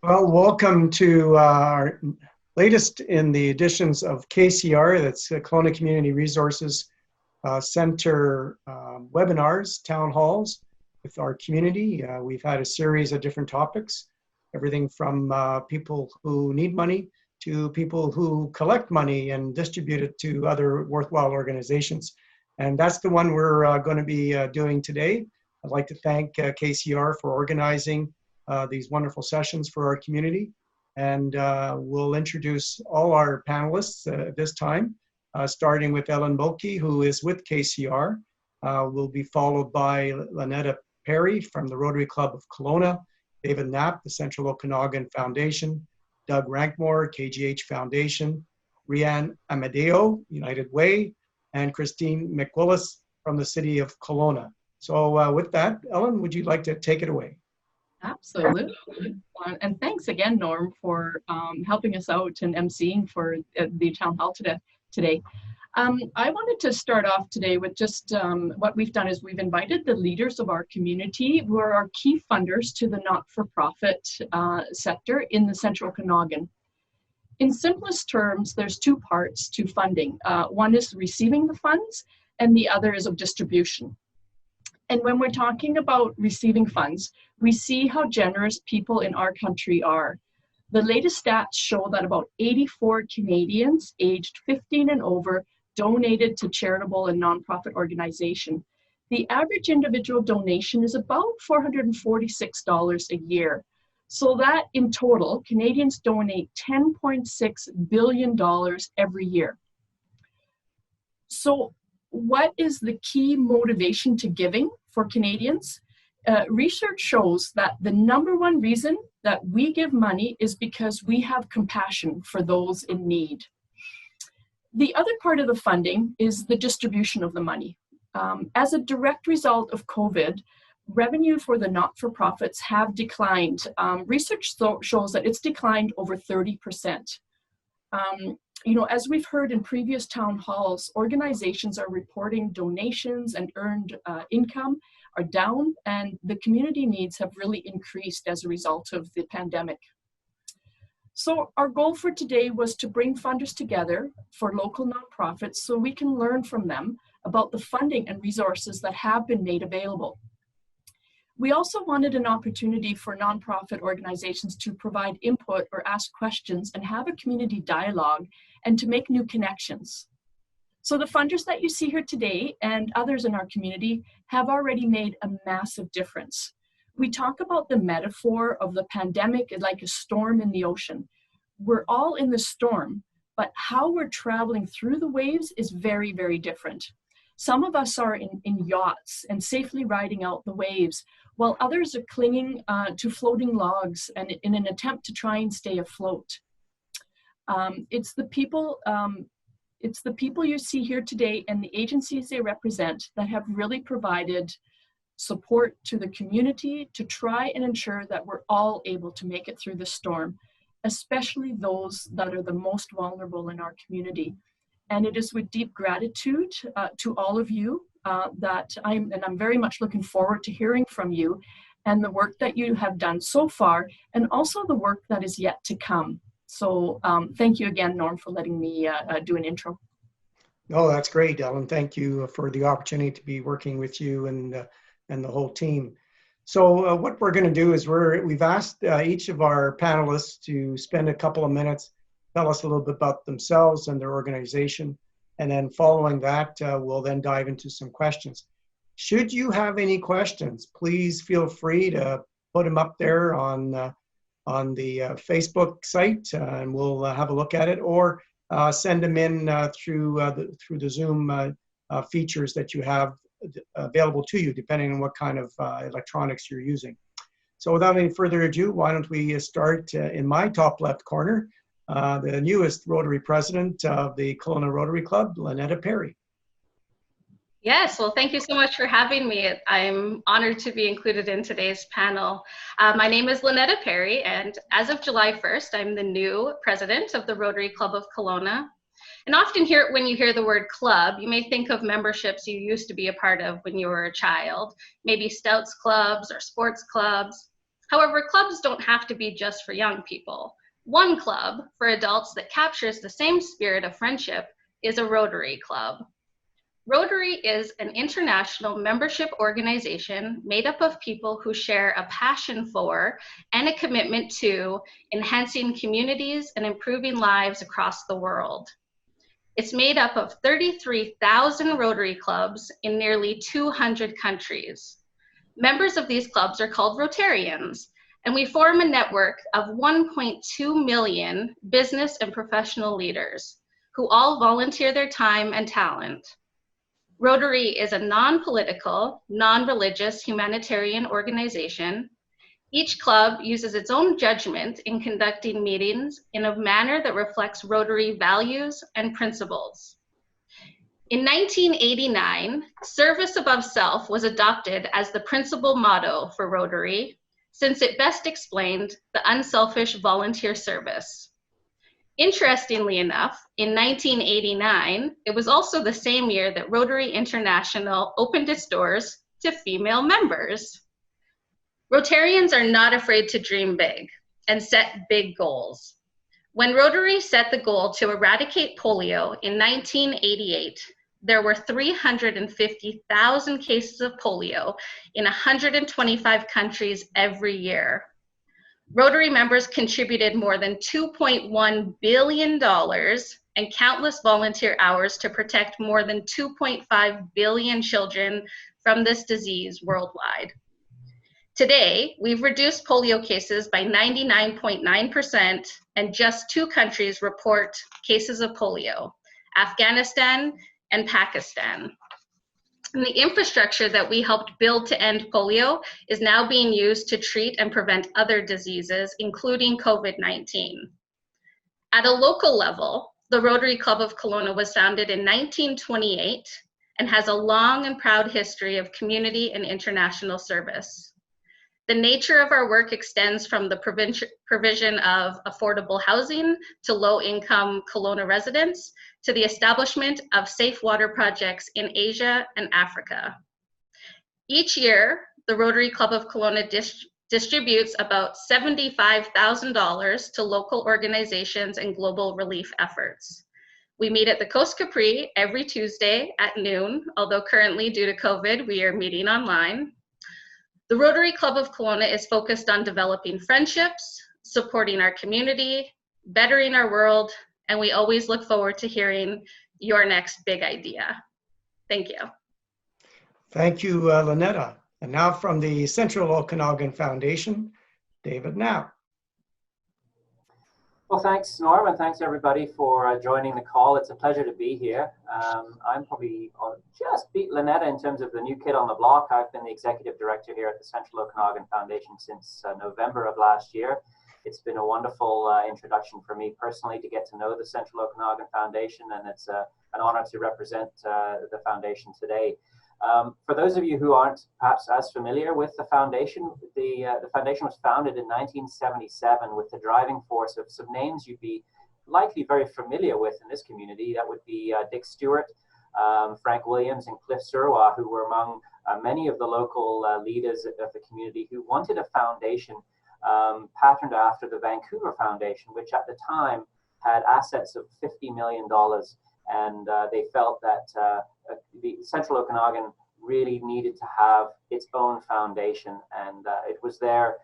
Well, welcome to our latest in the editions of KCR, that's Kelowna Community Resources Center webinars, town halls with our community. We've had a series of different topics, everything from people who need money to people who collect money and distribute it to other worthwhile organizations. And that's the one we're going to be doing today. I'd like to thank KCR for organizing these wonderful sessions for our community. And we'll introduce all our panelists this time, starting with Ellen Mulkey, who is with KCR. Will be followed by Lunetta Perry from the Rotary Club of Kelowna, David Knapp, the Central Okanagan Foundation, Doug Rankmore, KGH Foundation, Rianne Amadeo, United Way, and Christine McWillis from the City of Kelowna. So with that, Ellen, would you like to take it away? Absolutely. And thanks again, Norm, for helping us out and emceeing for the town hall today. I wanted to start off today with just what we've done is we've invited the leaders of our community who are our key funders to the not-for-profit sector in the Central Okanagan. In simplest terms, there's two parts to funding. One is receiving the funds and the other is of distribution. And when we're talking about receiving funds, we see how generous people in our country are. The latest stats show that about 84 Canadians aged 15 and over donated to charitable and nonprofit organizations. The average individual donation is about $446 a year. So that in total, Canadians donate $10.6 billion every year. So what is the key motivation to giving for Canadians? Research shows that the number one reason that we give money is because we have compassion for those in need. The other part of the funding is the distribution of the money. As a direct result of COVID, revenue for the not-for-profits have declined. Research shows that it's declined over 30%. As we've heard in previous town halls, organizations are reporting donations and earned income are down, and the community needs have really increased as a result of the pandemic. So our goal for today was to bring funders together for local nonprofits so we can learn from them about the funding and resources that have been made available. We also wanted an opportunity for nonprofit organizations to provide input or ask questions and have a community dialogue and to make new connections. So the funders that you see here today and others in our community have already made a massive difference. We talk about the metaphor of the pandemic like a storm in the ocean. We're all in the storm, but how we're traveling through the waves is very, very different. Some of us are in yachts and safely riding out the waves, while others are clinging to floating logs and in an attempt to try and stay afloat. It's the people you see here today and the agencies they represent that have really provided support to the community to try and ensure that we're all able to make it through the storm, especially those that are the most vulnerable in our community. And it is with deep gratitude to all of you that I'm very much looking forward to hearing from you and the work that you have done so far, and also the work that is yet to come. So thank you again, Norm, for letting me do an intro. Oh, that's great, Ellen. Thank you for the opportunity to be working with you and the whole team. So what we're going to do is we've asked each of our panelists to spend a couple of minutes, tell us a little bit about themselves and their organization. And then following that, we'll then dive into some questions. Should you have any questions, please feel free to put them up there on the Facebook site, and we'll have a look at it, or send them in through the Zoom features that you have available to you, depending on what kind of electronics you're using. So without any further ado, why don't we start in my top left corner, the newest Rotary president of the Kelowna Rotary Club, Lunetta Perry. Yes, well, thank you so much for having me. I'm honored to be included in today's panel. My name is Lunetta Perry, and as of July 1st, I'm the new president of the Rotary Club of Kelowna. And often when you hear the word club, you may think of memberships you used to be a part of when you were a child, maybe Scouts clubs or sports clubs. However, clubs don't have to be just for young people. One club for adults that captures the same spirit of friendship is a Rotary Club. Rotary is an international membership organization made up of people who share a passion for and a commitment to enhancing communities and improving lives across the world. It's made up of 33,000 Rotary clubs in nearly 200 countries. Members of these clubs are called Rotarians, and we form a network of 1.2 million business and professional leaders who all volunteer their time and talent. Rotary is a non-political, non-religious humanitarian organization. Each club uses its own judgment in conducting meetings in a manner that reflects Rotary values and principles. In 1989, service above self was adopted as the principal motto for Rotary, since it best explained the unselfish volunteer service. Interestingly enough, in 1989, it was also the same year that Rotary International opened its doors to female members. Rotarians are not afraid to dream big and set big goals. When Rotary set the goal to eradicate polio in 1988, there were 350,000 cases of polio in 125 countries every year. Rotary members contributed more than $2.1 billion and countless volunteer hours to protect more than 2.5 billion children from this disease worldwide. Today, we've reduced polio cases by 99.9%, and just 2 countries report cases of polio, Afghanistan and Pakistan. And the infrastructure that we helped build to end polio is now being used to treat and prevent other diseases, including COVID-19. At a local level, the Rotary Club of Kelowna was founded in 1928 and has a long and proud history of community and international service. The nature of our work extends from the provision of affordable housing to low-income Kelowna residents to the establishment of safe water projects in Asia and Africa. Each year, the Rotary Club of Kelowna distributes about $75,000 to local organizations and global relief efforts. We meet at the Coast Capri every Tuesday at noon, although currently due to COVID, we are meeting online. The Rotary Club of Kelowna is focused on developing friendships, supporting our community, bettering our world, and we always look forward to hearing your next big idea. Thank you. Thank you, Lunetta. And now from the Central Okanagan Foundation, David Knapp. Well, thanks, Norm, and thanks everybody for joining the call. It's a pleasure to be here. I'm probably just beat Lunetta in terms of the new kid on the block. I've been the executive director here at the Central Okanagan Foundation since November of last year. It's been a wonderful introduction for me personally to get to know the Central Okanagan Foundation, and it's an honor to represent the foundation today. For those of you who aren't perhaps as familiar with the foundation was founded in 1977 with the driving force of some names you'd be likely very familiar with in this community. That would be Dick Stewart, Frank Williams, and Cliff Surwa, who were among many of the local leaders of the community who wanted a foundation patterned after the Vancouver Foundation, which at the time had assets of $50 million. And they felt that the Central Okanagan really needed to have its own foundation, and it was their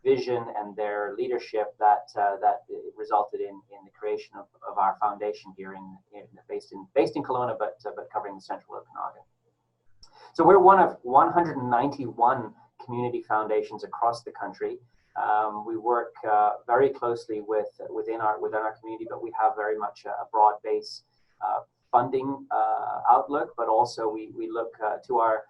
vision and their leadership that resulted in the creation of our foundation here based in Kelowna, but covering the Central Okanagan. So we're one of 191 community foundations across the country. We work very closely within our community, but we have very much a broad base funding outlook, but also we look to our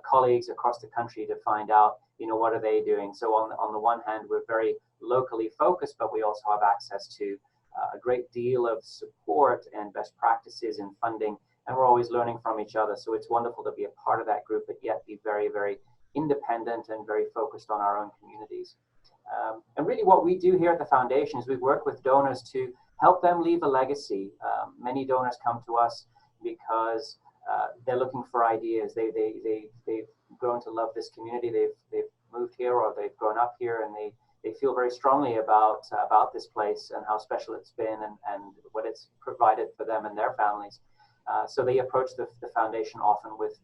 colleagues across the country to find out, what are they doing. So on the one hand, we're very locally focused, but we also have access to a great deal of support and best practices in funding, and we're always learning from each other. So it's wonderful to be a part of that group, but yet be very, very independent and very focused on our own communities. And really what we do here at the foundation is we work with donors to help them leave a legacy. Many donors come to us because they're looking for ideas. They've grown to love this community. They've moved here or they've grown up here, and they feel very strongly about this place and how special it's been and what it's provided for them and their families. So they approach the foundation often with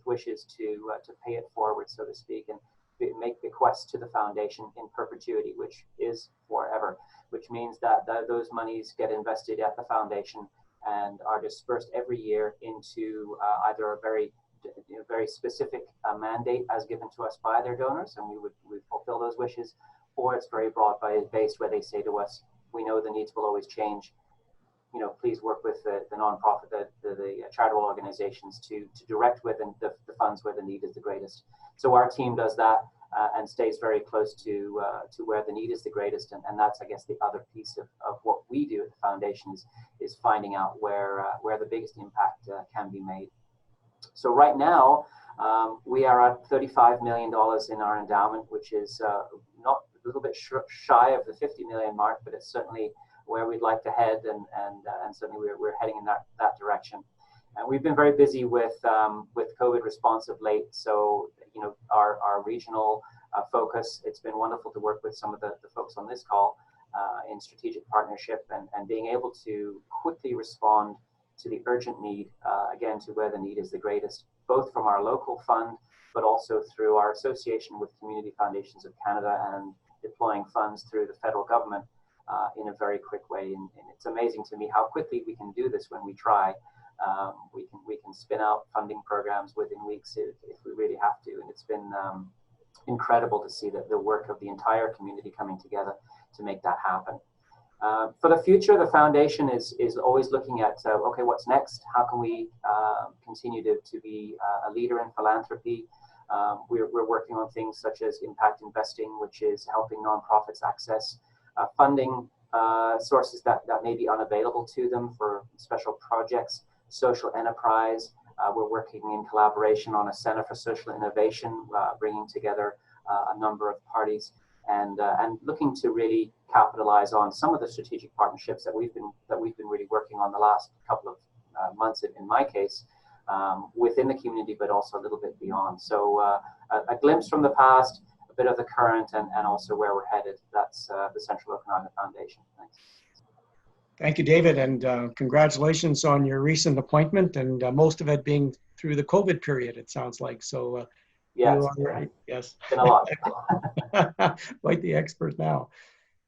wishes to pay it forward, so to speak, and make bequests to the foundation in perpetuity, which is forever, which means that those monies get invested at the foundation and are dispersed every year into either a very specific mandate as given to us by their donors, and we fulfill those wishes, or it's very broad-based where they say to us, we know the needs will always change. Please work with the nonprofit, the charitable organizations to direct with the funds where the need is the greatest. So our team does that and stays very close to where the need is the greatest, and that's, I guess, the other piece of what we do at the foundation is finding out where the biggest impact can be made. So right now, we are at $35 million in our endowment, which is not a little bit shy of the 50 million mark, but it's certainly where we'd like to head, and certainly we're heading in that direction. And we've been very busy with COVID response of late. So our regional focus. It's been wonderful to work with some of the folks on this call in strategic partnership and being able to quickly respond to the urgent need, again, to where the need is the greatest, both from our local fund, but also through our association with Community Foundations of Canada and deploying funds through the federal government in a very quick way. And it's amazing to me how quickly we can do this when we try. We can spin out funding programs within weeks if we really have to. And it's been incredible to see the work of the entire community coming together to make that happen. For the future, the foundation is always looking at, okay, what's next? How can we continue to be a leader in philanthropy? We're working on things such as impact investing, which is helping nonprofits access funding sources that may be unavailable to them for special projects. Social enterprise, we're working in collaboration on a Center for Social Innovation, bringing together a number of parties and looking to really capitalize on some of the strategic partnerships that we've been really working on the last couple of months, in my case, within the community, but also a little bit beyond. So a glimpse from the past, a bit of the current, and also where we're headed. That's the Central Okanagan Foundation. Thanks. Thank you, David, and congratulations on your recent appointment, and most of it being through the COVID period, it sounds like. So yes, yes. Been a lot. Quite the expert now.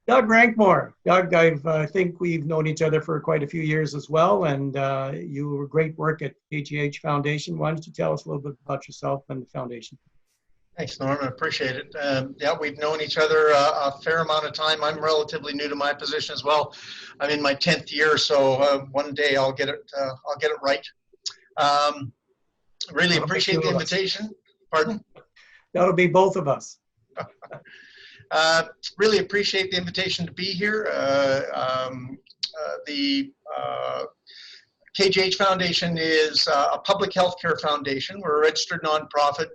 Doug Rankmore. Doug, I think we've known each other for quite a few years as well, and you were great work at KGH Foundation. Why don't you tell us a little bit about yourself and the foundation? Thanks, Norm. I appreciate it. Yeah, we've known each other a fair amount of time. I'm relatively new to my position as well. I'm in my 10th year, so one day I'll get it right. Really appreciate the invitation. Pardon? That'll be both of us. Really appreciate the invitation to be here. The KGH Foundation is a public healthcare foundation. We're a registered nonprofit,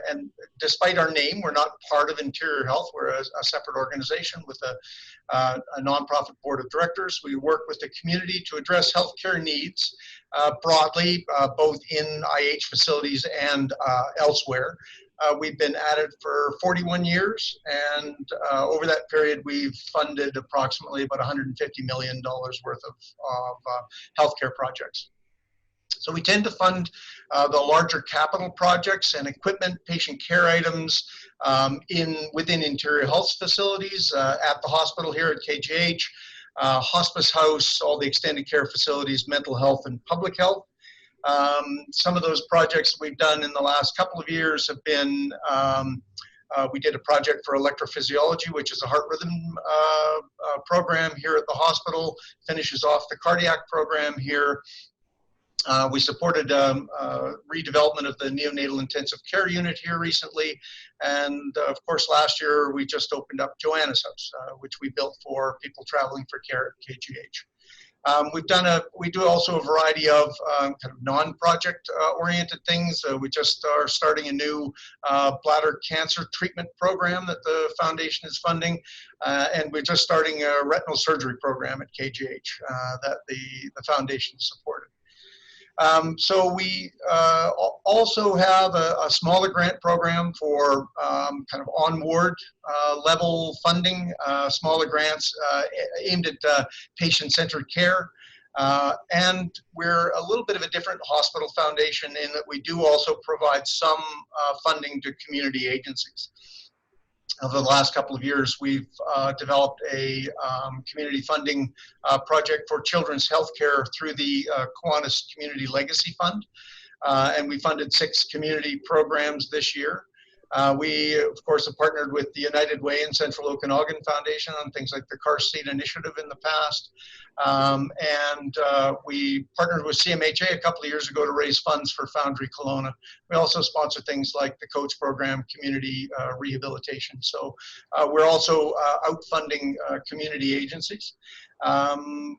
and despite our name, we're not part of Interior Health. We're a separate organization with a nonprofit board of directors. We work with the community to address healthcare needs broadly, both in IH facilities and elsewhere. We've been at it for 41 years, and over that period, we've funded approximately about $150 million worth of healthcare projects. So we tend to fund the larger capital projects and equipment, patient care items within Interior Health facilities, at the hospital here at KGH, hospice house, all the extended care facilities, mental health and public health. Some of those projects we've done in the last couple of years have been, we did a project for electrophysiology, which is a heart rhythm program here at the hospital, finishes off the cardiac program here. We supported redevelopment of the neonatal intensive care unit here recently. And of course, last year, we just opened up Joanna's House, which we built for people traveling for care at KGH. We do also a variety of kind of non-project oriented things. We just are starting a new bladder cancer treatment program that the foundation is funding. And we're just starting a retinal surgery program at KGH that the foundation supported. So we also have a smaller grant program for kind of onward level funding, smaller grants aimed at patient-centered care. And we're a little bit of a different hospital foundation in that we do also provide some funding to community agencies. Over the last couple of years, we've developed a community funding project for children's healthcare through the Kiwanis Community Legacy Fund. And we funded 6 community programs this year. We, of course, have partnered with the United Way and Central Okanagan Foundation on things like the Car Seat Initiative in the past. We partnered with CMHA a couple of years ago to raise funds for Foundry Kelowna. We also sponsor things like the Coach Program, community rehabilitation. So we're also outfunding community agencies.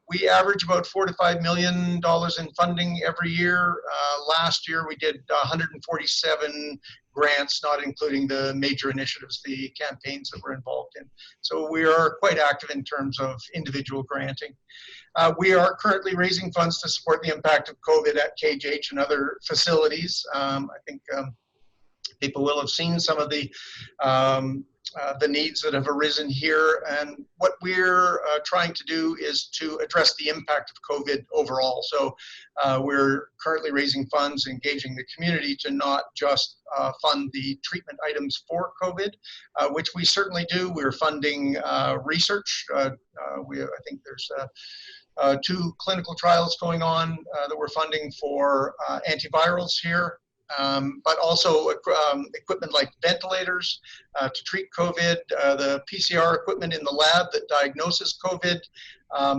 We average about $4 to $5 million in funding every year. Last year we did 147 grants, not including the major initiatives, the campaigns that we're involved in. So we are quite active in terms of individual granting. We are currently raising funds to support the impact of COVID at KGH and other facilities. I think people will have seen some of the needs that have arisen here, and what we're trying to do is to address the impact of COVID overall. So we're currently raising funds, engaging the community to not just fund the treatment items for COVID, which we certainly do. We're funding research. I think there's 2 clinical trials going on that we're funding for antivirals here. But also equipment like ventilators to treat COVID, the PCR equipment in the lab that diagnoses COVID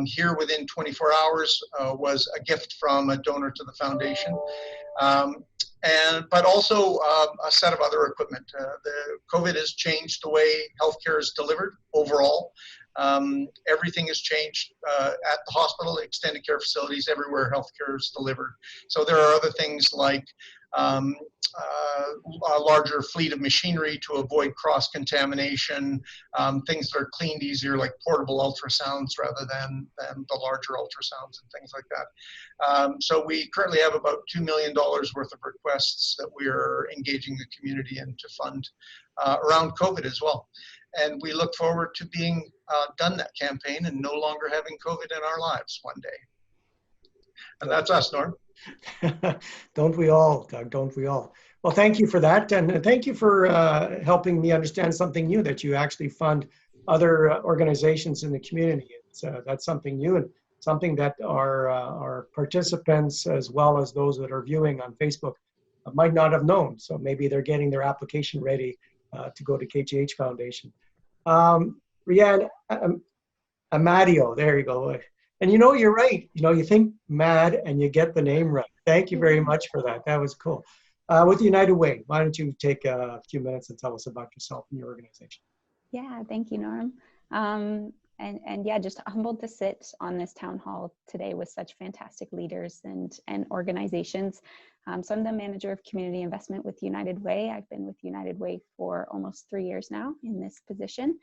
here within 24 hours was a gift from a donor to the foundation. But also a set of other equipment. The COVID has changed the way healthcare is delivered overall. Everything has changed at the hospital, extended care facilities, everywhere healthcare is delivered. So there are other things like a larger fleet of machinery to avoid cross-contamination, things that are cleaned easier like portable ultrasounds rather than the larger ultrasounds and things like that. So we currently have about $2 million worth of requests that we are engaging the community in to fund around COVID as well. And we look forward to being done that campaign and no longer having COVID in our lives one day. And that's us, Norm. Don't we all, Doug? Don't we all? Well, thank you for that. And thank you for helping me understand something new, that you actually fund other organizations in the community. That's something new and something that our participants, as well as those that are viewing on Facebook, might not have known. So maybe they're getting their application ready to go to KGH Foundation. Rianne, Amadio, there you go. And you know, you're right. You know, you think MAD and you get the name right. Thank you very much for that. That was cool. With United Way, why don't you take a few minutes and tell us about yourself and your organization? Yeah, thank you, Norm. And yeah, just humbled to sit on this town hall today with such fantastic leaders and organizations. So I'm the manager of community investment with United Way. I've been with United Way for almost 3 years now in this position.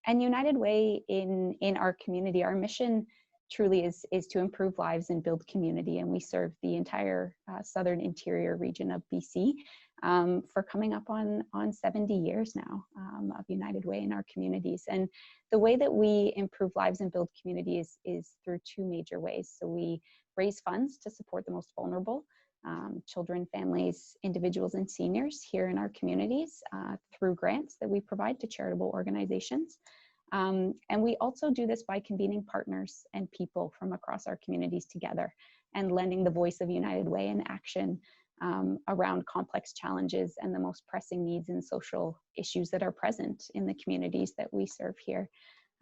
And United Way in our community, our mission truly is to improve lives and build community. And we serve the entire southern interior region of BC for coming up on 70 years now of United Way in our communities. And the way that we improve lives and build community is through 2 major ways. So we raise funds to support the most vulnerable, children, families, individuals, and seniors here in our communities through grants that we provide to charitable organizations. And we also do this by convening partners and people from across our communities together and lending the voice of United Way in action around complex challenges and the most pressing needs and social issues that are present in the communities that we serve here.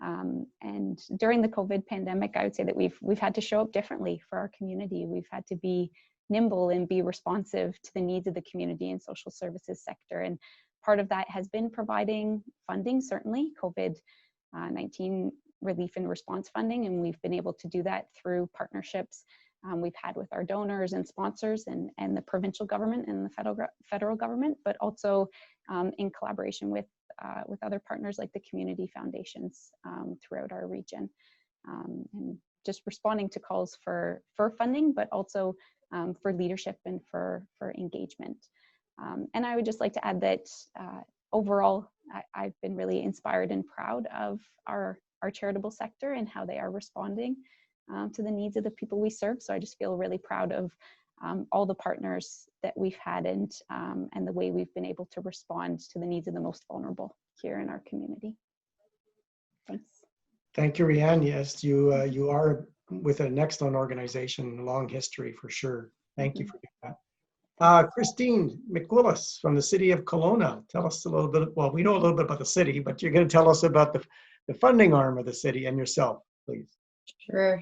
And during the COVID pandemic, I would say that we've had to show up differently for our community. We've had to be nimble and be responsive to the needs of the community and social services sector. And part of that has been providing funding, certainly COVID-19 relief and response funding. And we've been able to do that through partnerships we've had with our donors and sponsors and the provincial government and the federal government, but also in collaboration with other partners like the community foundations throughout our region. And just responding to calls for funding, but also for leadership and for engagement. And I would just like to add that overall, I've been really inspired and proud of our charitable sector and how they are responding to the needs of the people we serve. So I just feel really proud of all the partners that we've had and the way we've been able to respond to the needs of the most vulnerable here in our community. Thanks. Thank you, Rianne. Yes, you are with an excellent organization, a long history for sure. Thank you for doing that. Christine McWillis from the city of Kelowna. Tell us a little bit, well, we know a little bit about the city, but you're going to tell us about the funding arm of the city and yourself, please.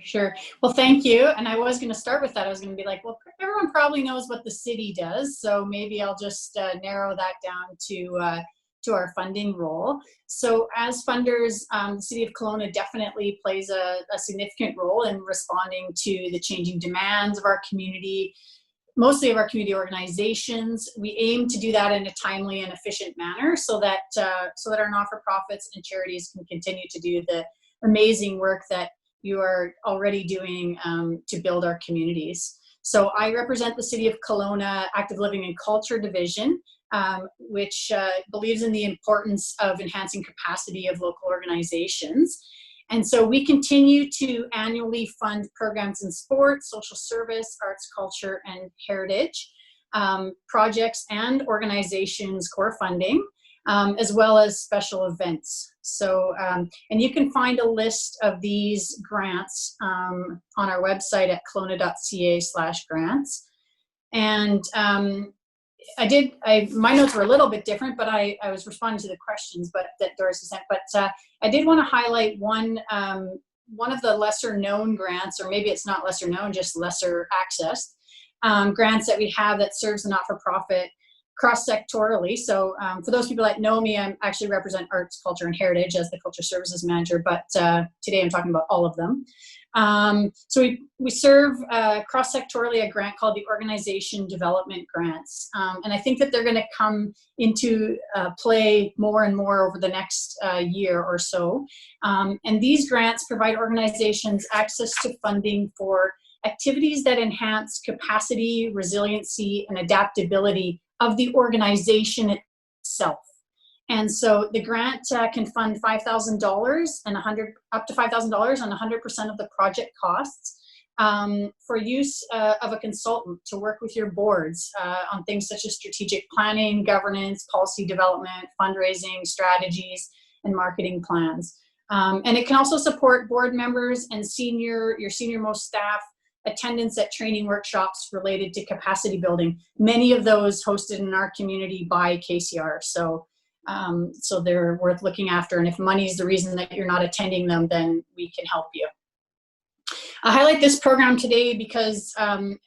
Sure. Well, thank you. And I was going to start with that. I was going to be like, well, everyone probably knows what the city does, so maybe I'll just narrow that down to our funding role. So as funders, the City of Kelowna definitely plays a significant role in responding to the changing demands of our community, mostly of our community organizations. We aim to do that in a timely and efficient manner so that our not-for-profits and charities can continue to do the amazing work that you are already doing to build our communities. So I represent the City of Kelowna Active Living and Culture Division, which believes in the importance of enhancing capacity of local organizations. And so we continue to annually fund programs in sports, social service, arts, culture, and heritage, projects and organizations core funding, as well as special events. So, and you can find a list of these grants on our website at kelowna.ca/grants. And my notes were a little bit different, but I was responding to the questions that Doris has sent. But I did want to highlight one of the lesser known grants, or maybe it's not lesser known, just lesser accessed grants that we have that serves the not-for-profit cross-sectorally. So for those people that know me, I actually represent arts, culture, and heritage as the culture services manager, but today I'm talking about all of them. So we serve cross-sectorally a grant called the Organization Development Grants. And I think that they're going to come into play more and more over the next year or so. And these grants provide organizations access to funding for activities that enhance capacity, resiliency, and adaptability of the organization itself. And so the grant can fund $5,000 and up to $5,000 on 100% of the project costs for use of a consultant to work with your boards on things such as strategic planning, governance, policy development, fundraising, strategies, and marketing plans. And it can also support board members and your senior-most staff attendance at training workshops related to capacity building, many of those hosted in our community by KCR. So they're worth looking after. And if money is the reason that you're not attending them, then we can help you. I highlight this program today because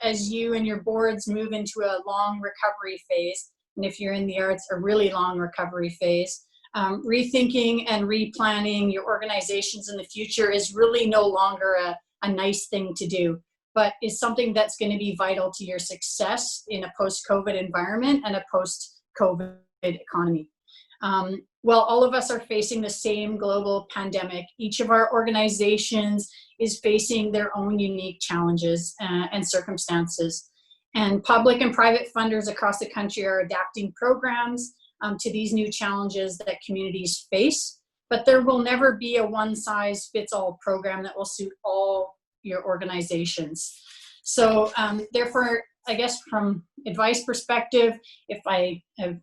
as you and your boards move into a long recovery phase, and if you're in the arts, a really long recovery phase, rethinking and replanning your organizations in the future is really no longer a nice thing to do, but is something that's going to be vital to your success in a post-COVID environment and a post-COVID economy. While all of us are facing the same global pandemic, each of our organizations is facing their own unique challenges and circumstances. And public and private funders across the country are adapting programs to these new challenges that communities face, but there will never be a one-size-fits-all program that will suit all your organizations. So therefore, I guess from advice perspective, if I am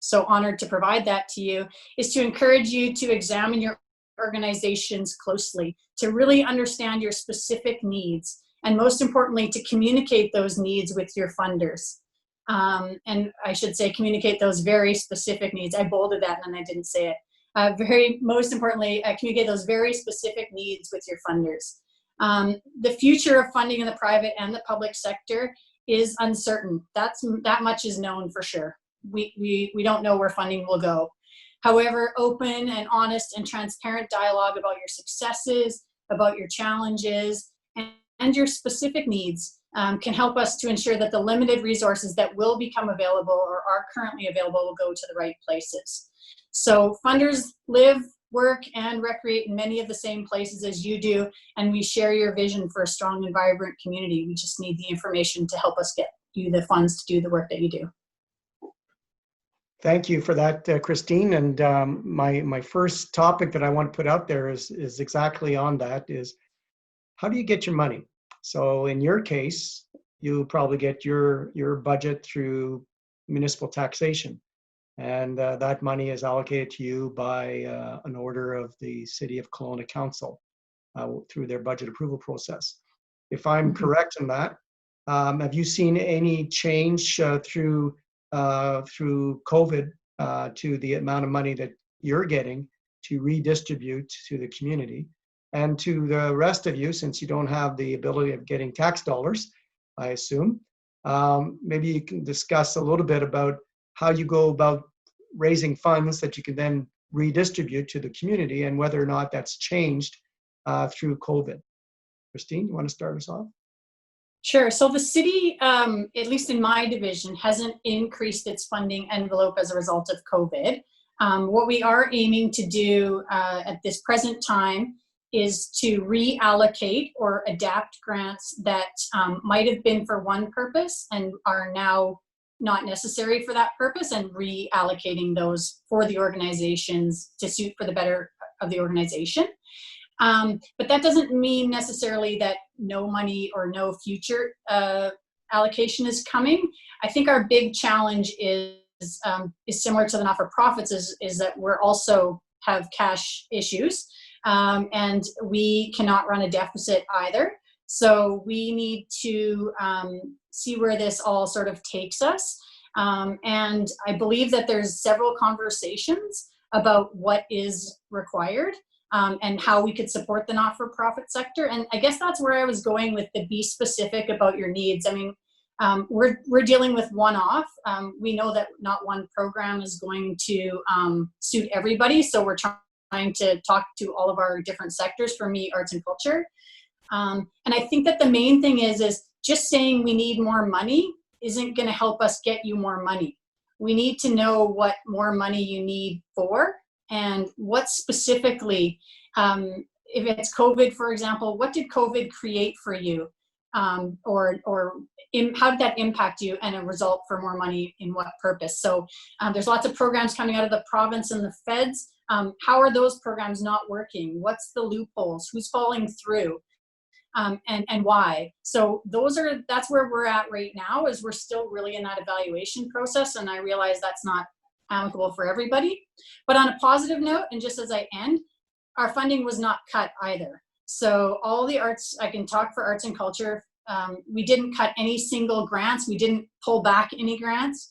so honored to provide that to you, is to encourage you to examine your organizations closely, to really understand your specific needs, and most importantly, to communicate those needs with your funders. And I should say communicate those very specific needs. I bolded that and then I didn't say it. Most importantly, communicate those very specific needs with your funders. The future of funding in the private and the public sector is uncertain. That much is known for sure. We don't know where funding will go. However, open and honest and transparent dialogue about your successes, about your challenges, and your specific needs can help us to ensure that the limited resources that will become available or are currently available will go to the right places. So funders live, work and recreate in many of the same places as you do, and we share your vision for a strong and vibrant community. We just need the information to help us get you the funds to do the work that you do. Thank you for that, Christine. And my first topic that I want to put out there is exactly on that, is how do you get your money? So in your case, you probably get your budget through municipal taxation. And that money is allocated to you by an order of the City of Kelowna Council through their budget approval process. If I'm correct in that, have you seen any change through COVID to the amount of money that you're getting to redistribute to the community? And to the rest of you, since you don't have the ability of getting tax dollars, I assume, maybe you can discuss a little bit about how you go about raising funds that you can then redistribute to the community, and whether or not that's changed through COVID. Christine, you want to start us off? Sure. So the city, at least in my division, hasn't increased its funding envelope as a result of COVID. What we are aiming to do at this present time is to reallocate or adapt grants that might have been for one purpose and are now not necessary for that purpose, and reallocating those for the organizations to suit for the better of the organization. But that doesn't mean necessarily that no money or no future allocation is coming. I think our big challenge is similar to the not-for-profits, is that we're also have cash issues, and we cannot run a deficit either. So we need to see where this all sort of takes us. And I believe that there's several conversations about what is required and how we could support the not-for-profit sector. And I guess that's where I was going with the be specific about your needs. I mean, we're dealing with one-off. We know that not one program is going to suit everybody. So we're trying to talk to all of our different sectors. For me, arts and culture. And I think that the main thing is just saying we need more money isn't going to help us get you more money. We need to know what more money you need for, and what specifically, if it's COVID, for example, what did COVID create for you? Or how did that impact you, and a result for more money in what purpose? So there's lots of programs coming out of the province and the feds. How are those programs not working? What's the loopholes? Who's falling through? And why? So that's where we're at right now, is we're still really in that evaluation process. And I realize that's not amicable for everybody. But on a positive note, and just as I end, our funding was not cut either. So all the arts, I can talk for arts and culture, we didn't cut any single grants. We didn't pull back any grants,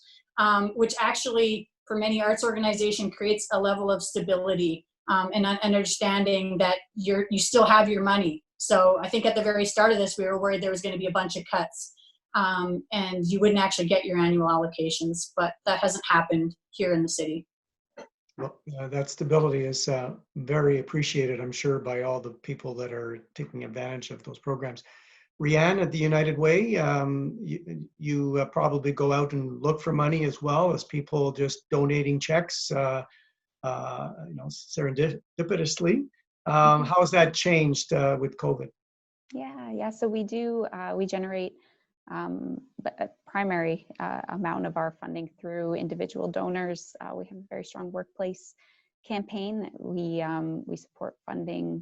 which actually for many arts organization creates a level of stability and understanding that you still have your money. So I think at the very start of this, we were worried there was going to be a bunch of cuts and you wouldn't actually get your annual allocations, but that hasn't happened here in the city. Well, that stability is very appreciated, I'm sure, by all the people that are taking advantage of those programs. Rianne, at the United Way, you probably go out and look for money as well as people just donating checks, serendipitously. How has that changed with COVID? Yeah. So we do, we generate a primary amount of our funding through individual donors. We have a very strong workplace campaign that we support funding.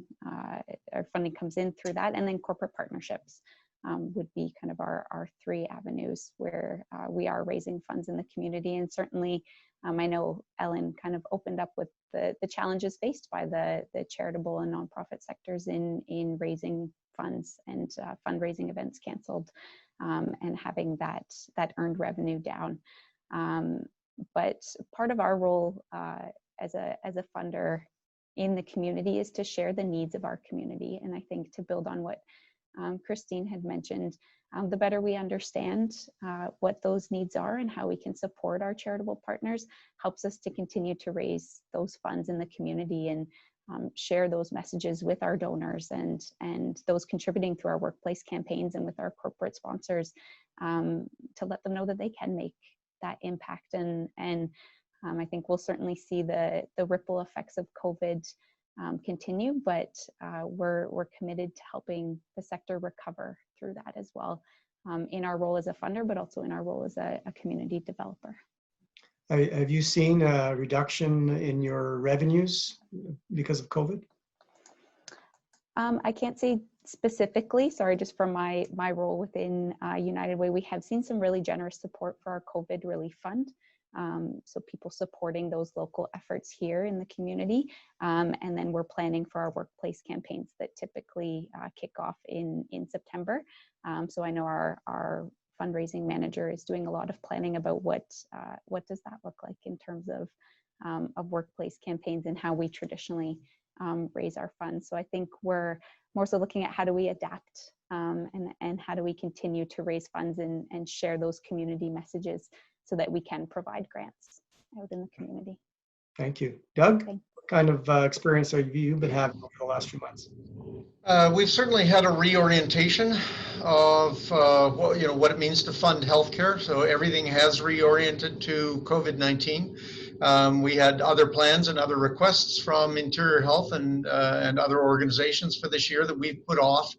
Our funding comes in through that, and then corporate partnerships would be kind of our three avenues where we are raising funds in the community. And certainly, I know Ellen kind of opened up with the challenges faced by the charitable and nonprofit sectors in raising funds and fundraising events canceled and having that earned revenue down. But part of our role as a funder in the community is to share the needs of our community. And I think to build on what Christine had mentioned, the better we understand what those needs are and how we can support our charitable partners helps us to continue to raise those funds in the community and share those messages with our donors and those contributing through our workplace campaigns and with our corporate sponsors to let them know that they can make that impact. And I think we'll certainly see the ripple effects of COVID continue, but we're committed to helping the sector recover through that as well, in our role as a funder, but also in our role as a community developer. Have you seen a reduction in your revenues because of COVID? I can't say specifically, sorry, just from my role within United Way, we have seen some really generous support for our COVID relief fund. So people supporting those local efforts here in the community. And then we're planning for our workplace campaigns that typically kick off in September. So I know our fundraising manager is doing a lot of planning about what does that look like in terms of workplace campaigns and how we traditionally raise our funds. So I think we're more so looking at how do we adapt and how do we continue to raise funds and share those community messages so that we can provide grants out in the community. Thank you. Doug, what kind of experience have you been having over the last few months? We've certainly had a reorientation of what it means to fund healthcare. So everything has reoriented to COVID-19. We had other plans and other requests from Interior Health and other organizations for this year that we've put off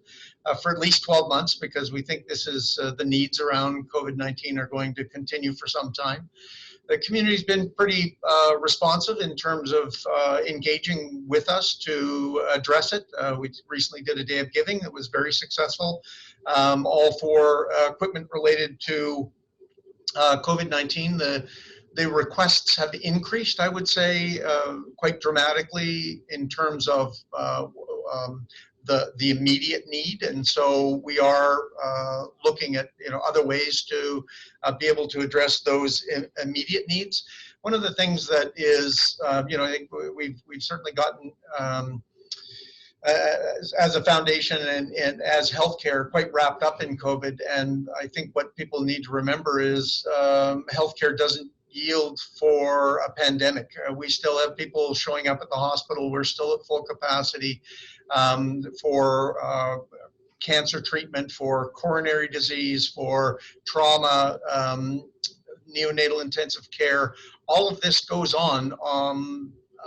for at least 12 months because we think this is the needs around COVID-19 are going to continue for some time. The community's been pretty responsive in terms of engaging with us to address it. We recently did a day of giving that was very successful, all for equipment related to COVID-19. The requests have increased, I would say, quite dramatically in terms of the immediate need, and so we are looking at other ways to be able to address those immediate needs. One of the things that is I think we've certainly gotten as a foundation and as healthcare quite wrapped up in COVID, and I think what people need to remember is healthcare doesn't yield for a pandemic. We still have people showing up at the hospital. We're still at full capacity for cancer treatment, for coronary disease, for trauma, neonatal intensive care. All of this goes on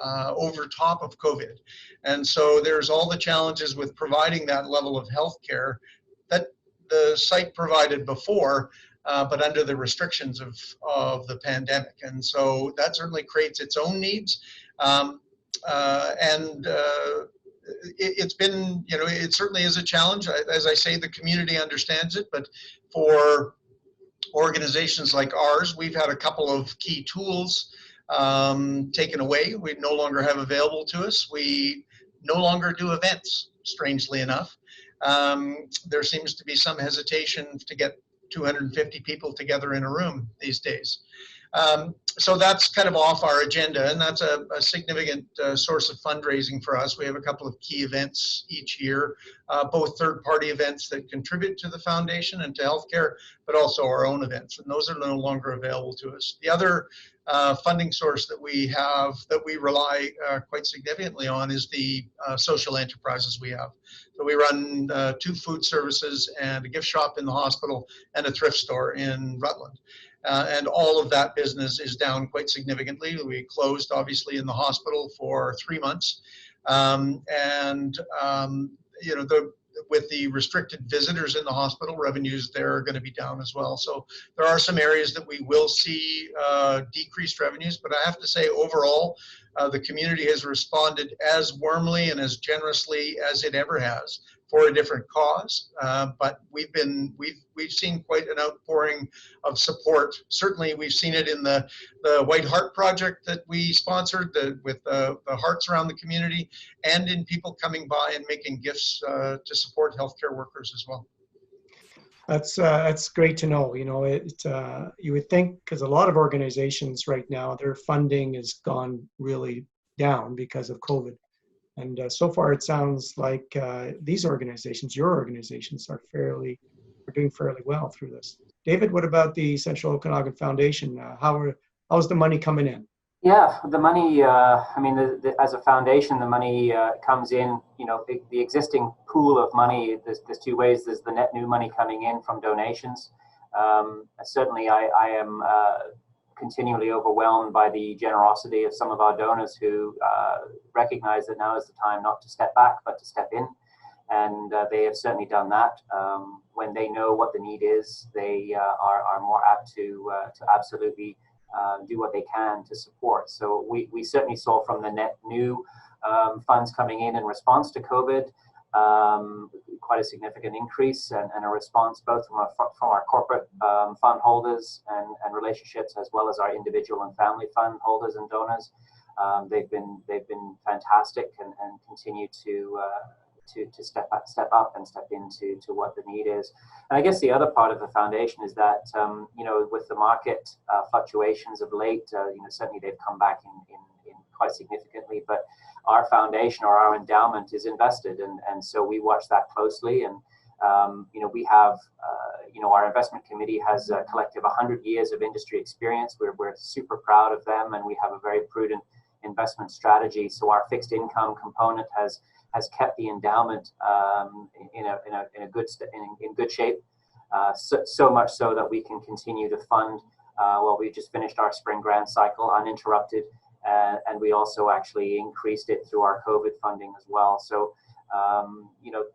over top of COVID. And so there's all the challenges with providing that level of health care that the site provided before, but under the restrictions of the pandemic. And so that certainly creates its own needs. It's been, it certainly is a challenge. As I say, the community understands it, but for organizations like ours, we've had a couple of key tools taken away. We no longer have available to us. We no longer do events, strangely enough. There seems to be some hesitation to get 250 people together in a room these days. So that's kind of off our agenda, and that's a significant source of fundraising for us. We have a couple of key events each year, both third-party events that contribute to the foundation and to healthcare, but also our own events, and those are no longer available to us. The other funding source that we have, that we rely quite significantly on, is the social enterprises we have. So we run 2 food services and a gift shop in the hospital and a thrift store in Rutland. And all of that business is down quite significantly. We closed, obviously, in the hospital for 3 months. With the restricted visitors in the hospital, revenues there are going to be down as well. So there are some areas that we will see decreased revenues, but I have to say overall, the community has responded as warmly and as generously as it ever has for a different cause. But we've seen quite an outpouring of support. Certainly, we've seen it in the White Heart Project that we sponsored with the hearts around the community, and in people coming by and making gifts to support healthcare workers as well. That's great to know. You would think, because a lot of organizations right now, their funding has gone really down because of COVID. And so far, it sounds like these organizations, your organizations, are doing fairly well through this. David, what about the Central Okanagan Foundation? How's the money coming in? Yeah, the money, as a foundation, the money comes in, the existing pool of money, there's 2 ways. There's the net new money coming in from donations. Certainly, I am continually overwhelmed by the generosity of some of our donors who recognize that now is the time not to step back, but to step in. And they have certainly done that. When they know what the need is, they are more apt to absolutely do what they can to support. So we certainly saw from the net new funds coming in response to COVID, quite a significant increase and a response both from our corporate fund holders and relationships, as well as our individual and family fund holders and donors. They've been fantastic and continue to step up and step into what the need is. And I guess the other part of the foundation is that with the market fluctuations of late, certainly they've come back in quite significantly, but our foundation or our endowment is invested, and so we watch that closely. And we have our investment committee has a collective 100 years of industry experience. We're super proud of them, and we have a very prudent investment strategy. So our fixed income component has kept the endowment in good shape, so much so that we can continue to fund. We just finished our spring grant cycle uninterrupted, and we also actually increased it through our COVID funding as well. So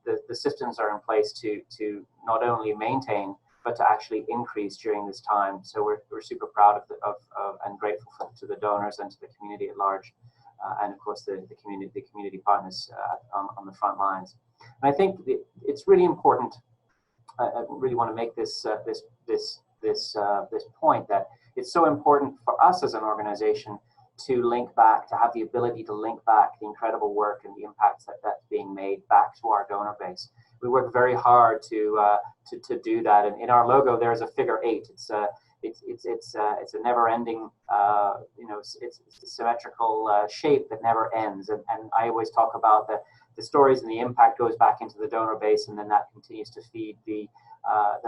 the systems are in place to not only maintain but to actually increase during this time. So we're super proud of and grateful to the donors and to the community at large. And of course the community partners on the front lines. And I think it's really important. I really want to make this point that it's so important for us as an organization to link back, to have the ability to link back the incredible work and the impacts that's being made back to our donor base. We work very hard to do that. And in our logo, there's a figure 8. It's a never-ending, it's a symmetrical shape that never ends. And I always talk about the stories and the impact goes back into the donor base, and then that continues to feed the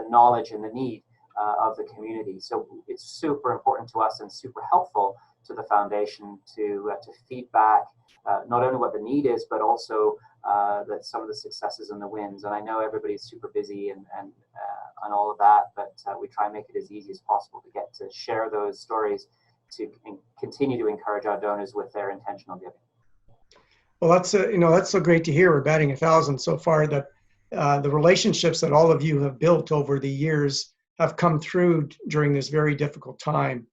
knowledge and the need of the community. So it's super important to us and super helpful to the foundation to feed back not only what the need is, but also that some of the successes and the wins. And I know everybody's super busy and all of that, but we try and make it as easy as possible to get to share those stories to continue to encourage our donors with their intentional giving. Well, that's so great to hear. We're batting 1,000 so far. That the relationships that all of you have built over the years have come through during this very difficult time,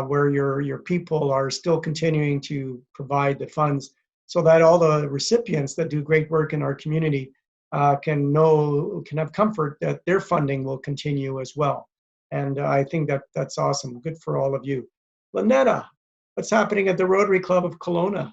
where your people are still continuing to provide the funds, so that all the recipients that do great work in our community can have comfort that their funding will continue as well. And I think that's awesome. Good for all of you. Lunetta, what's happening at the Rotary Club of Kelowna?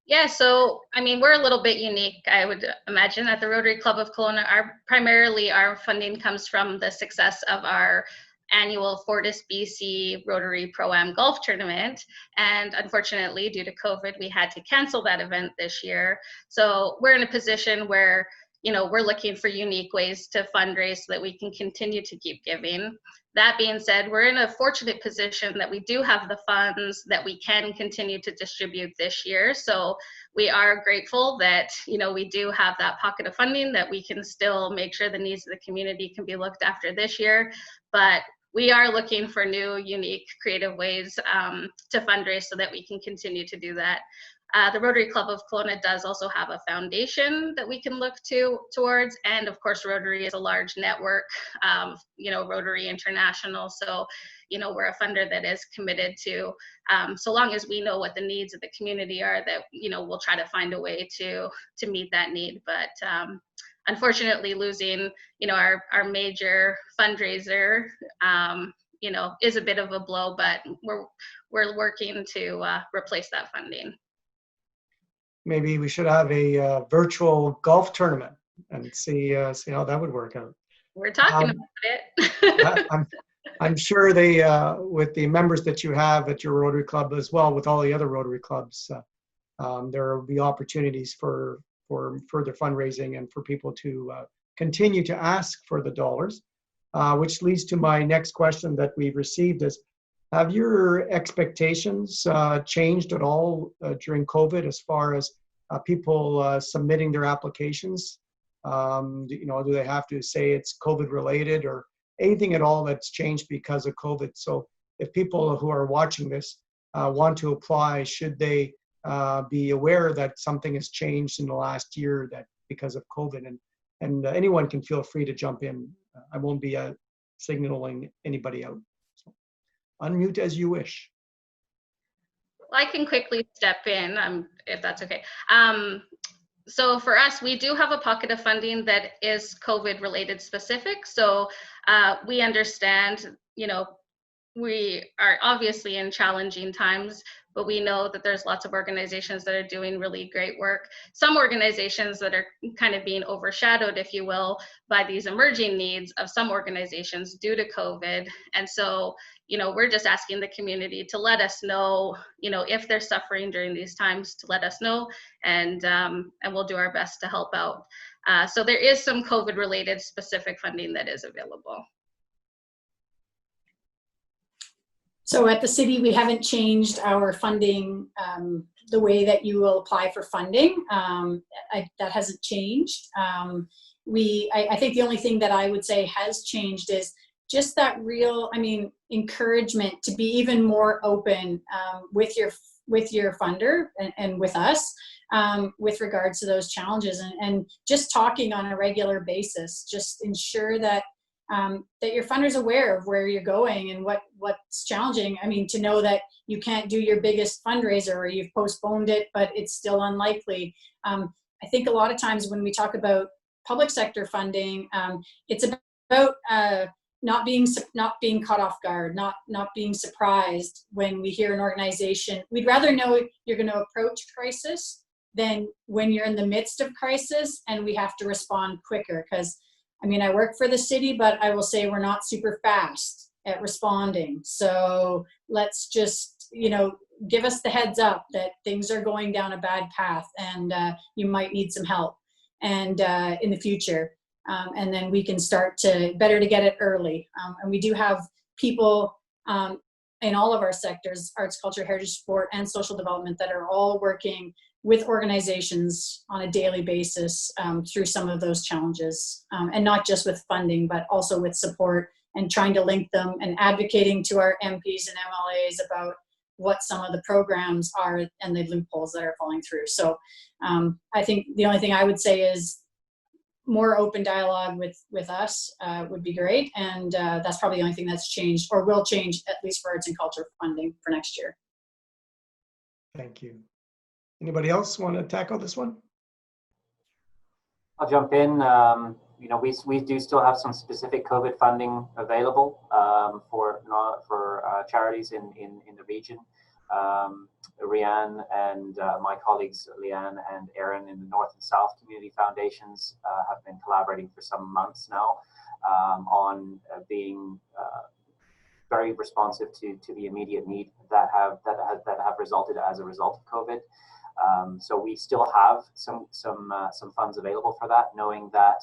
Yeah, so I mean, we're a little bit unique, I would imagine, at the Rotary Club of Kelowna. Primarily our funding comes from the success of our annual Fortis BC Rotary Pro-Am Golf Tournament. And unfortunately, due to COVID, we had to cancel that event this year. So we're in a position where, we're looking for unique ways to fundraise so that we can continue to keep giving. That being said, we're in a fortunate position that we do have the funds that we can continue to distribute this year. So we are grateful that, we do have that pocket of funding that we can still make sure the needs of the community can be looked after this year. But we are looking for new, unique, creative ways to fundraise so that we can continue to do that. The Rotary Club of Kelowna does also have a foundation that we can look towards, and of course Rotary is a large network, Rotary International. So, we're a funder that is committed to, so long as we know what the needs of the community are, that we'll try to find a way to meet that need. But unfortunately, losing our major fundraiser is a bit of a blow, but we're working to replace that funding. Maybe we should have a virtual golf tournament and see how that would work out. We're talking about it. I'm sure with the members that you have at your Rotary Club, as well with all the other Rotary Clubs, there will be opportunities for further fundraising and for people to continue to ask for the dollars, which leads to my next question that we've received is, have your expectations changed at all during COVID as far as people submitting their applications? Do they have to say it's COVID related or anything at all that's changed because of COVID? So if people who are watching this want to apply, should they be aware that something has changed in the last year that because of COVID, and anyone can feel free to jump in. I won't be signaling anybody out. So, unmute as you wish. I can quickly step in if that's okay. So for us, we do have a pocket of funding that is COVID related specific. So we understand, we are obviously in challenging times, but we know that there's lots of organizations that are doing really great work. Some organizations that are kind of being overshadowed, if you will, by these emerging needs of some organizations due to COVID. And so, we're just asking the community to let us know, if they're suffering during these times, to let us know, and we'll do our best to help out. So there is some COVID related specific funding that is available. So at the city, we haven't changed our funding, the way that you will apply for funding. That hasn't changed. I think the only thing that I would say has changed is just that real, encouragement to be even more open with your funder and with us with regards to those challenges, and just talking on a regular basis. Just ensure that that your funder's aware of where you're going and what's challenging. To know that you can't do your biggest fundraiser or you've postponed it, but it's still unlikely. I think a lot of times when we talk about public sector funding, it's about not being caught off guard, not being surprised when we hear an organization. We'd rather know you're going to approach crisis than when you're in the midst of crisis and we have to respond quicker. Because I work for the city, but I will say we're not super fast at responding. So let's just, give us the heads up that things are going down a bad path and you might need some help and in the future. And then we can start to get it early. And we do have people in all of our sectors, arts, culture, heritage, sport, and social development, that are all working with organizations on a daily basis through some of those challenges, and not just with funding, but also with support and trying to link them and advocating to our MPs and MLAs about what some of the programs are and the loopholes that are falling through. So I think the only thing I would say is more open dialogue with us would be great. And that's probably the only thing that's changed or will change, at least for arts and culture funding for next year. Thank you. Anybody else want to tackle this one? I'll jump in. We do still have some specific COVID funding available for charities in the region. Rianne and my colleagues Leanne and Aaron in the North and South Community Foundations have been collaborating for some months now on being very responsive to the immediate need that have resulted as a result of COVID. So we still have some funds available for that, knowing that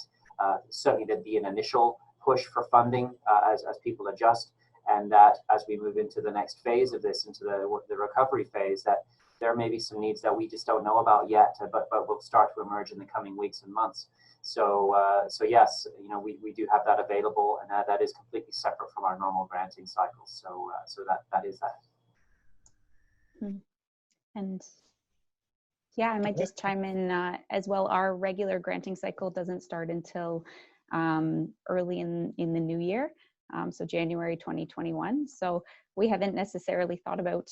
certainly there'd be an initial push for funding as people adjust, and that as we move into the next phase of this, into the recovery phase, that there may be some needs that we just don't know about yet, but will start to emerge in the coming weeks and months. So yes, we do have that available, and that is completely separate from our normal granting cycles. So that is that. And yeah, I might just chime in as well. Our regular granting cycle doesn't start until early in the new year, so January 2021. So we haven't necessarily thought about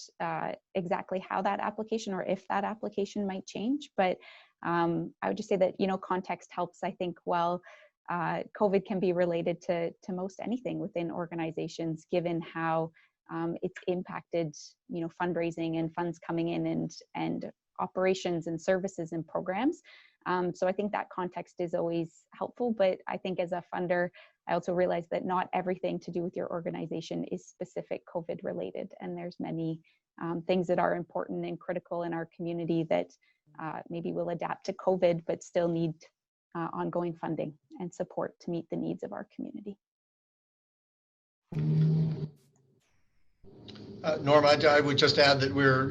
exactly how that application or if that application might change. But I would just say that, context helps. I think while COVID can be related to most anything within organizations, given how it's impacted, fundraising and funds coming in and operations and services and programs. So I think that context is always helpful, but I think as a funder, I also realize that not everything to do with your organization is specific COVID related. And there's many things that are important and critical in our community that maybe will adapt to COVID, but still need ongoing funding and support to meet the needs of our community. Norm, I would just add that we're,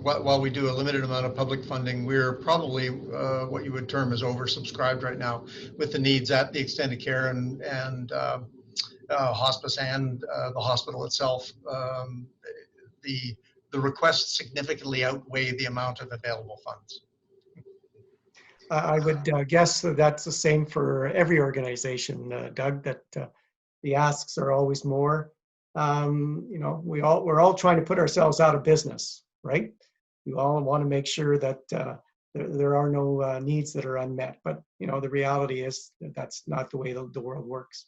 while we do a limited amount of public funding, we're probably what you would term as oversubscribed right now with the needs at the extended care and hospice and the hospital itself, the requests significantly outweigh the amount of available funds. I would guess that that's the same for every organization, Doug, that the asks are always more. You know, we're all trying to put ourselves out of business, right? We all want to make sure that there are no needs that are unmet. But, you know, the reality is that that's not the way the world works.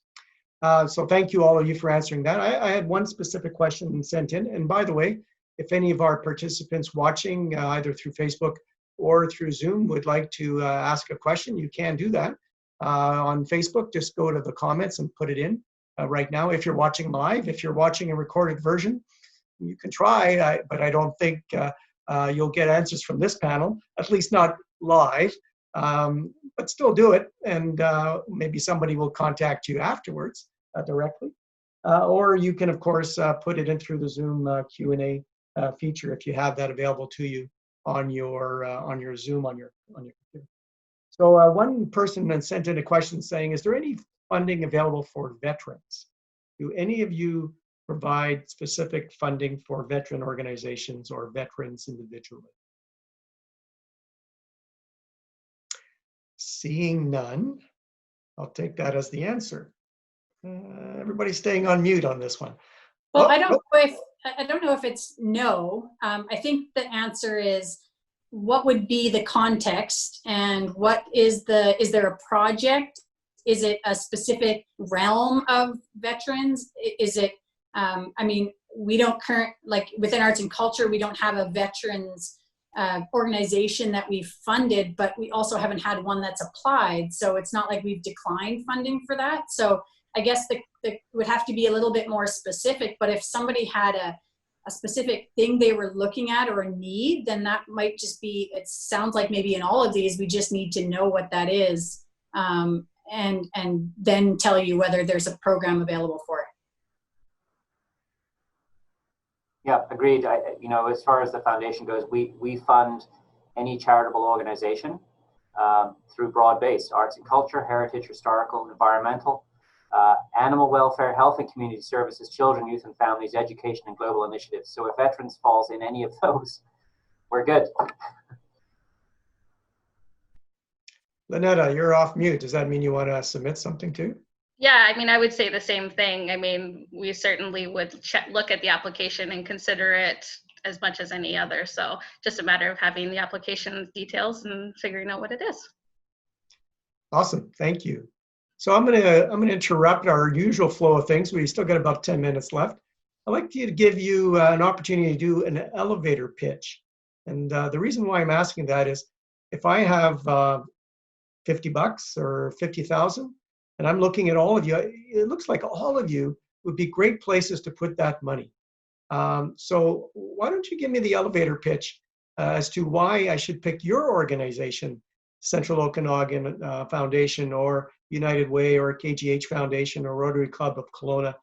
So thank you, all of you, for answering that. I had one specific question sent in. And by the way, if any of our participants watching either through Facebook or through Zoom would like to ask a question, you can do that. On Facebook, just go to the comments and put it in right now. If you're watching live, if you're watching a recorded version, you can try, but I don't think you'll get answers from this panel, at least not live, but still do it. And maybe somebody will contact you afterwards directly. Or you can, of course, put it in through the Zoom Q&A feature if you have that available to you on your Zoom on your computer. So one person then sent in a question saying, is there any funding available for veterans? Do any of you provide specific funding for veteran organizations or veterans individually? Seeing none, I'll take that as the answer. Everybody's staying on mute on this one. Well, I don't know if it's no. I think the answer is, what would be the context, and what is there a project? Is it a specific realm of veterans? Is it, I mean, we don't like within arts and culture, we don't have a veterans organization that we've funded, but we also haven't had one that's applied. So it's not like we've declined funding for that. So I guess the would have to be a little bit more specific, but if somebody had a specific thing they were looking at or a need, then that might just be, it sounds like maybe in all of these, we just need to know what that is, and then tell you whether there's a program available for it. Yeah, agreed. You know, as far as the foundation goes, we fund any charitable organization through broad-based arts and culture, heritage, historical, environmental, animal welfare, health and community services, children, youth and families, education, and global initiatives. So if veterans falls in any of those, we're good. Lunetta, you're off mute. Does that mean you want to submit something too? Yeah, I mean, I would say the same thing. I mean, we certainly would look at the application and consider it as much as any other. So just a matter of having the application details and figuring out what it is. Awesome, thank you. So I'm gonna interrupt our usual flow of things. We still got about 10 minutes left. I'd like to give you an opportunity to do an elevator pitch. And the reason why I'm asking that is, if I have $50 or 50,000, and I'm looking at all of you, it looks like all of you would be great places to put that money. So why don't you give me the elevator pitch as to why I should pick your organization, Central Okanagan Foundation, or United Way, or KGH Foundation, or Rotary Club of Kelowna.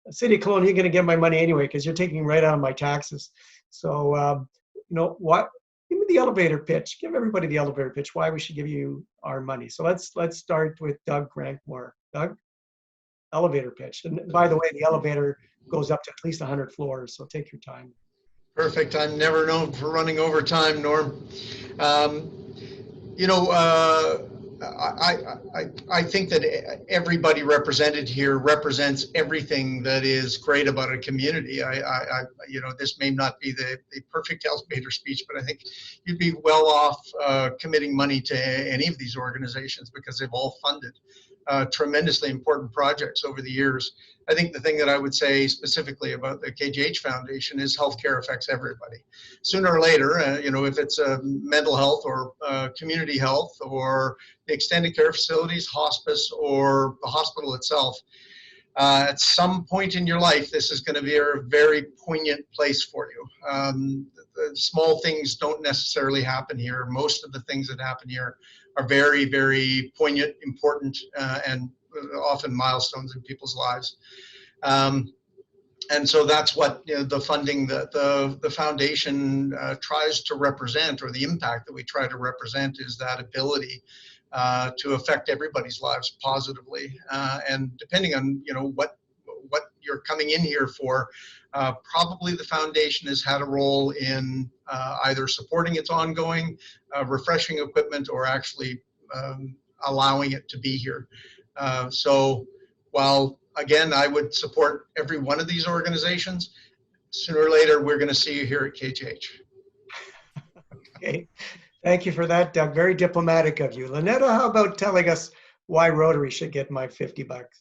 City of Kelowna, you're going to get my money anyway because you're taking right out of my taxes. So, you know what? Give me the elevator pitch. Give everybody the elevator pitch. Why we should give you our money. So let's start with Doug Grankmore. Doug, elevator pitch. And by the way, the elevator goes up to at least 100 floors. So take your time. Perfect. I'm never known for running over time, Norm. You know, I think that everybody represented here represents everything that is great about a community. You know, this may not be the perfect elevator speech, but I think you'd be well off committing money to any of these organizations because they've all funded tremendously important projects over the years. I think the thing that I would say specifically about the KGH Foundation is healthcare affects everybody. Sooner or later, you know, if it's mental health or community health or the extended care facilities, hospice, or the hospital itself, at some point in your life, this is going to be a very poignant place for you. The small things don't necessarily happen here. Most of the things that happen here are very, very poignant, important, and often milestones in people's lives. And so that's what, you know, the funding that the foundation tries to represent, or the impact that we try to represent, is that ability to affect everybody's lives positively. And depending on, you know, you're coming in here for, probably the foundation has had a role in either supporting its ongoing, refreshing equipment, or actually allowing it to be here. So while, again, I would support every one of these organizations, sooner or later, we're going to see you here at KGH. Okay. Thank you for that, Doug. Very diplomatic of you. Lunetta, how about telling us why Rotary should get my 50 bucks?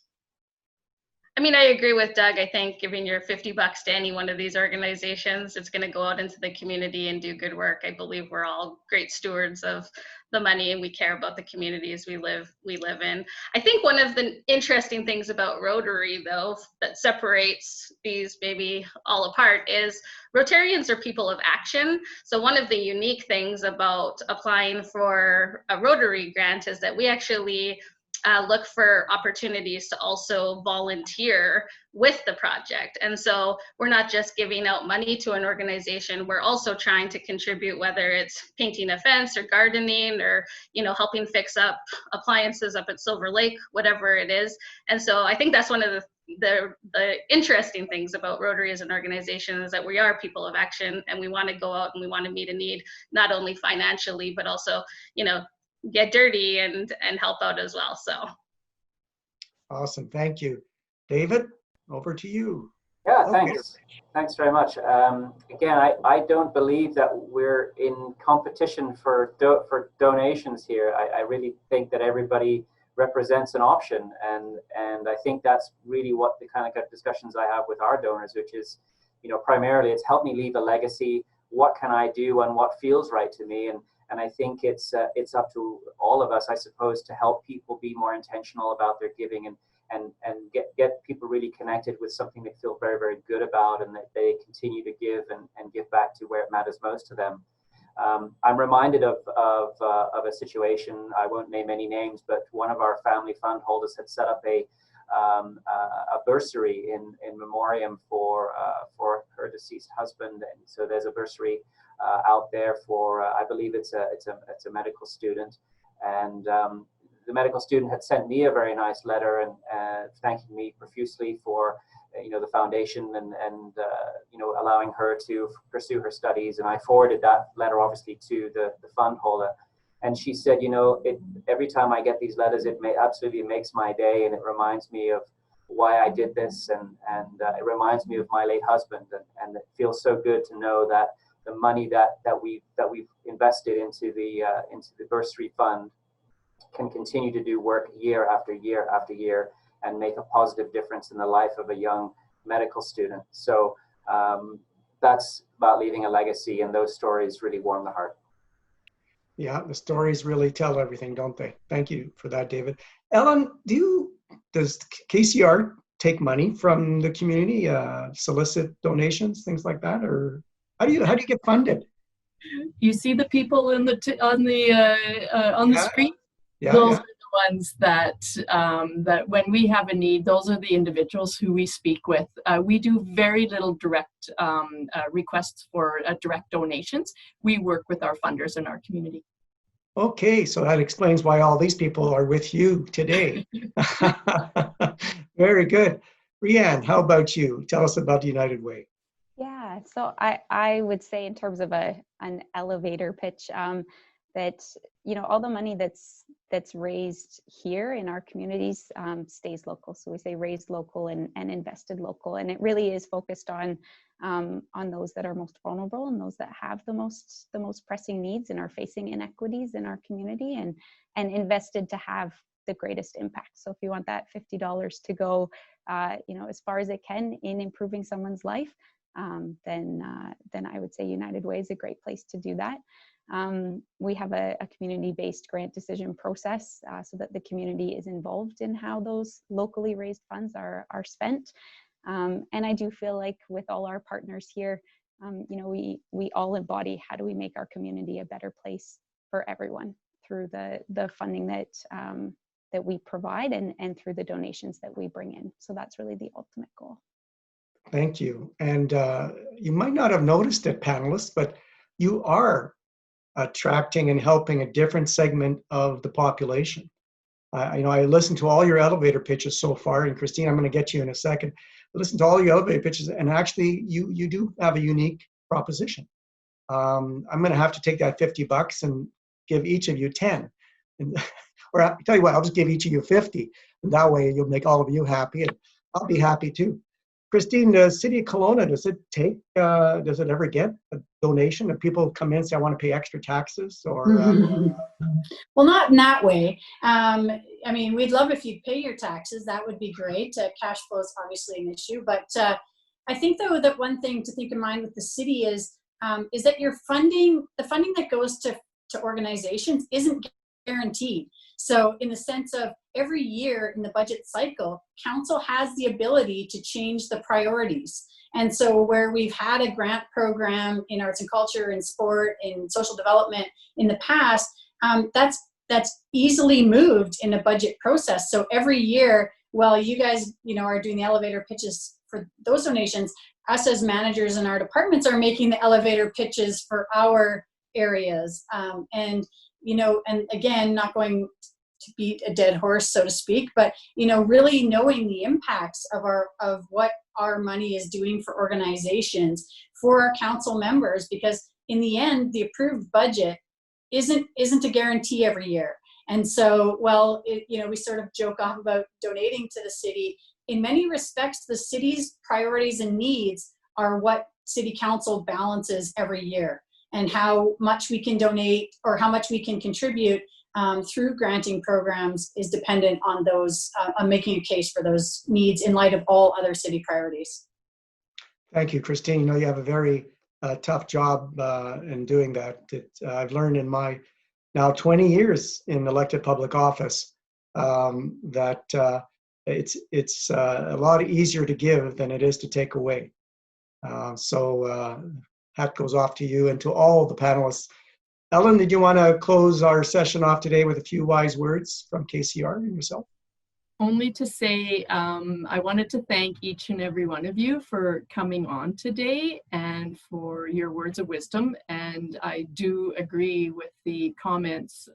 I mean, I agree with Doug. I think giving your 50 bucks to any one of these organizations, it's going to go out into the community and do good work. I believe we're all great stewards of the money, and we care about the communities we live in. I think one of the interesting things about Rotary, though, that separates these maybe all apart is Rotarians are people of action. So one of the unique things about applying for a Rotary grant is that we actually look for opportunities to also volunteer with the project. And so we're not just giving out money to an organization, we're also trying to contribute, whether it's painting a fence or gardening or, you know, helping fix up appliances up at Silver Lake, whatever it is. And so I think that's one of the interesting things about Rotary as an organization is that we are people of action, and we want to go out and we want to meet a need, not only financially, but also, you know, get dirty and help out as well. So awesome. Thank you. David, over to you. Yeah, thanks. Thanks very much. Again, I don't believe that we're in competition for donations here. I really think that everybody represents an option, and I think that's really what the kind of discussions I have with our donors, which is, you know, primarily it's help me leave a legacy. What can I do and what feels right to me? And I think it's up to all of us, I suppose, to help people be more intentional about their giving and get people really connected with something they feel very, very good about, and that they continue to give and give back to where it matters most to them. I'm reminded of a situation. I won't name any names, but one of our family fund holders had set up a bursary in memoriam for her deceased husband, and so there's a bursary out there for I believe it's a medical student, and the medical student had sent me a very nice letter and thanking me profusely for the foundation and allowing her to pursue her studies, and I forwarded that letter obviously to the fund holder. And she said, every time I get these letters, it absolutely makes my day, and it reminds me of why I did this, and it reminds me of my late husband, and it feels so good to know that the money that we've invested into the bursary fund can continue to do work year after year after year and make a positive difference in the life of a young medical student. So that's about leaving a legacy, and those stories really warm the heart. Yeah, the stories really tell everything, don't they? Thank you for that, David. Ellen, does KCR take money from the community, solicit donations, things like that, or how do you get funded? You see the people on the street. Yeah, those are the ones that when we have a need, those are the individuals who we speak with. We do very little direct requests for direct donations. We work with our funders in our community. Okay, so that explains why all these people are with you today. Very good. Rianne, how about you? Tell us about the United Way. Yeah, so I would say in terms of an elevator pitch, that all the money that's raised here in our communities stays local. So we say raised local and invested local, and it really is focused on those that are most vulnerable and those that have the most pressing needs and are facing inequities in our community, and invested to have the greatest impact. So if you want that $50 to go as far as it can in improving someone's life, then I would say United Way is a great place to do that. We have a community-based grant decision process so that the community is involved in how those locally raised funds are spent. And I do feel like with all our partners here, we all embody how do we make our community a better place for everyone through the funding that we provide and through the donations that we bring in. So that's really the ultimate goal. Thank you. And you might not have noticed it, panelists, but you are attracting and helping a different segment of the population. I listened to all your elevator pitches so far, and Christine, I'm going to get you in a second. I listened to all your elevator pitches, and actually, you do have a unique proposition. I'm going to have to take that $50 and give each of you 10. And, or I'll tell you what, I'll just give each of you 50. And that way you'll make all of you happy, and I'll be happy too. Christine, the city of Kelowna, does it ever get a donation? If people come in and say, I want to pay extra taxes, or? Well, not in that way. I mean, we'd love if you pay your taxes. That would be great. Cash flow is obviously an issue, but I think though that one thing to think in mind with the city is that the funding that goes to organizations isn't guaranteed. So in the sense of every year in the budget cycle, council has the ability to change the priorities. And so where we've had a grant program in arts and culture and sport and social development in the past, that's easily moved in a budget process. So every year, while you guys, are doing the elevator pitches for those donations, us as managers in our departments are making the elevator pitches for our areas. And again, not going to beat a dead horse, so to speak, but really knowing the impacts of what our money is doing for organizations, for our council members, because in the end, the approved budget isn't a guarantee every year. And so, we sort of joke off about donating to the city. In many respects, the city's priorities and needs are what city council balances every year, and how much we can donate or how much we can contribute through granting programs is dependent on those, on making a case for those needs in light of all other city priorities. Thank you, Christine. You have a very tough job in doing that. I've learned in my now 20 years in elected public office that it's a lot easier to give than it is to take away. So hat goes off to you and to all the panelists. Ellen, did you want to close our session off today with a few wise words from KCR and yourself? Only to say I wanted to thank each and every one of you for coming on today and for your words of wisdom. And I do agree with the comments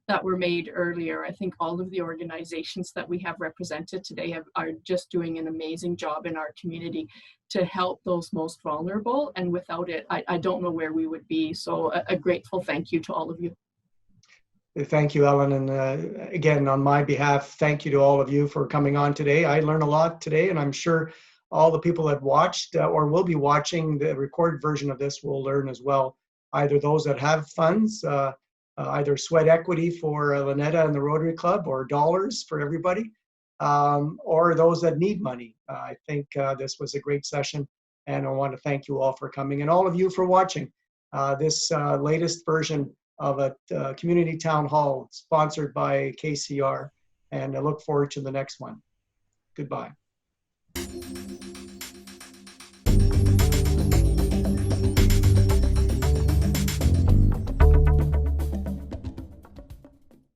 that were made earlier. I think all of the organizations that we have represented today are just doing an amazing job in our community to help those most vulnerable. And without it, I don't know where we would be. So a grateful thank you to all of you. Thank you, Ellen. And again, on my behalf, thank you to all of you for coming on today. I learned a lot today, and I'm sure all the people that watched or will be watching the recorded version of this will learn as well. Either those that have funds, either sweat equity for Lunetta and the Rotary Club, or dollars for everybody, or those that need money. I think this was a great session, and I want to thank you all for coming, and all of you for watching this latest version of a community town hall sponsored by KCR, and I look forward to the next one. Goodbye.